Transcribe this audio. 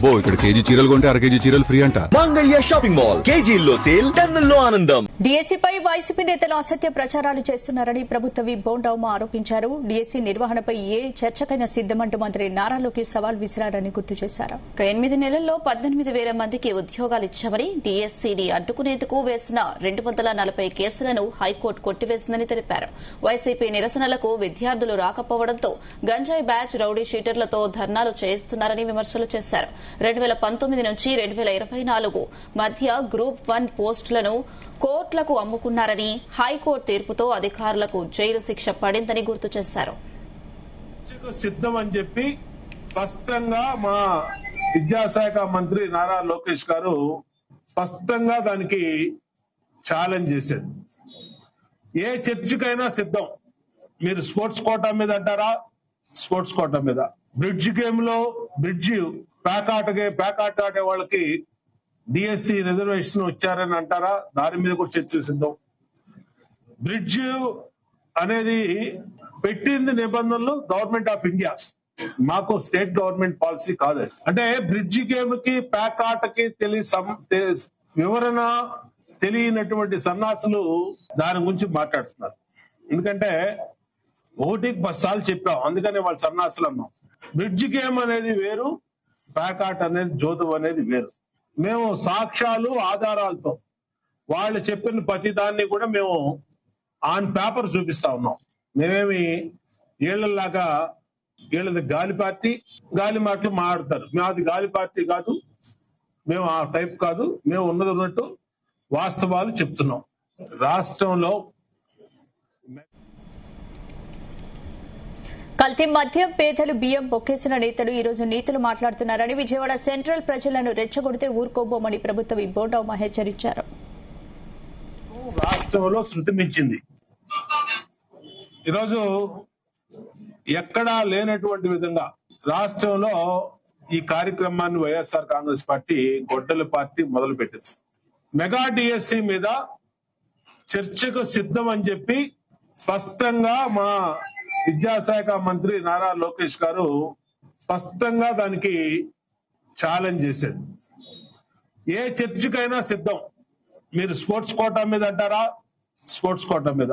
అబ్బో ఇక్కడ కేజీ చీరలు కొంటే అర కేజీ చీరలు ఫ్రీ అంట. మంగళ్య షాపింగ్ మాల్, కేజీల్లో సేల్, టన్నుల్లో ఆనందం. డిఎస్సీపై వైసీపీ నేతలు అసత్య ప్రచారాలు చేస్తున్నారని ప్రభుత్వ విప్ బోండౌమ ఆరోపించారు. డిఎస్సీ నిర్వహణపై ఏ చర్చకైనా సిద్దమంటూ మంత్రి నారా లోకేష్ సవాల్ విసిరారని గుర్తు చేశారు. 8 నెలల్లో 18,000 మందికి ఉద్యోగాలిచ్చామని, డిఎస్సీని అడ్డుకునేందుకు వేసిన 240 కేసులను హైకోర్టు కొట్టివేసిందని తెలిపారు. వైసీపీ నిరసనలకు విద్యార్థులు రాకపోవడంతో గంజాయి బ్యాచ్ రౌడీ షీటర్లతో ధర్నాలు చేస్తున్నారని విమర్శలు చేశారు. 2019 నుంచి 2024 మధ్య గ్రూప్ 1 పోస్టులను కోర్టులకు అమ్ముకున్నారని, హైకోర్టు తీర్పుతో అధికారులకు జైలు శిక్ష పడిందని గుర్తు చేశారు. సిద్ధం అని చెప్పి స్పష్టంగా మా విద్యాశాఖ మంత్రి నారా లోకేష్ గారు స్పష్టంగా దానికి ఛాలెంజ్ చేశాడు. ఏ చర్చకైనా సిద్ధం. మీరు స్పోర్ట్స్ కోటా మీద అంటారా? స్పోర్ట్స్ కోటా మీద. బ్రిడ్జ్ గేమ్ లో బ్రిడ్జ్ ప్యాకాట ఆడే వాళ్ళకి డిఎస్సి రిజర్వేషన్ వచ్చారని అంటారా? దాని మీద కూడా చర్చ సిద్ధం. బ్రిడ్జ్ అనేది పెట్టింది నిబంధనలు గవర్నమెంట్ ఆఫ్ ఇండియా, మాకు స్టేట్ గవర్నమెంట్ పాలసీ కాదు. అంటే బ్రిడ్జ్ గేమ్ కి ప్యాకాటకి వివరణ తెలియనటువంటి సన్నాసులు దాని గురించి మాట్లాడుతున్నారు. ఎందుకంటే 1 సార్లు చెప్పాం, అందుకనే వాళ్ళు సన్నాసులు అన్నాం. బ్రిడ్జ్ గేమ్ అనేది వేరు, ప్యాకాట్ అనేది జోదం అనేది వేరు. మేము సాక్ష్యాలు ఆధారాలతో వాళ్ళు చెప్పిన ప్రతి దాన్ని కూడా మేము ఆన్ పేపర్ చూపిస్తా ఉన్నాం. మేమేమి వీళ్ళలాగా వీళ్ళది గాలి పార్టీ, గాలి మాటలు మాట్లాడతారు. మేము అది గాలి పార్టీ కాదు, మేము ఆ టైప్ కాదు. మేము ఉన్నది ఉన్నట్టు వాస్తవాలు చెప్తున్నాం. రాష్ట్రంలో కల్తీ మద్యం పేదలు బియ్యం బొక్కేసిన నేతలు ఈ రోజు నీతులు మాట్లాడుతున్నారని, విజయవాడ సెంట్రల్ ప్రజలను రెచ్చగొడితే ఊరుకోబోమని ప్రభుత్వ విప్ బోండౌమ హెచ్చరించారు. రాష్ట్రంలో శృతి మించింది. ఈరోజు ఎక్కడా లేనటువంటి విధంగా రాష్ట్రంలో ఈ కార్యక్రమాన్ని వైఎస్ఆర్ కాంగ్రెస్ పార్టీ గొడ్డల పార్టీ మొదలు పెట్టింది. మెగా డిఎస్సి మీద చర్చకు సిద్ధం అని చెప్పి స్పష్టంగా మా విద్యాశాఖ మంత్రి నారా లోకేష్ గారు స్పష్టంగా దానికి ఛాలెంజ్ చేశాడు. ఏ చర్చకైనా సిద్ధం. మీరు స్పోర్ట్స్ కోటా మీద అంటారా? స్పోర్ట్స్ కోటా మీద.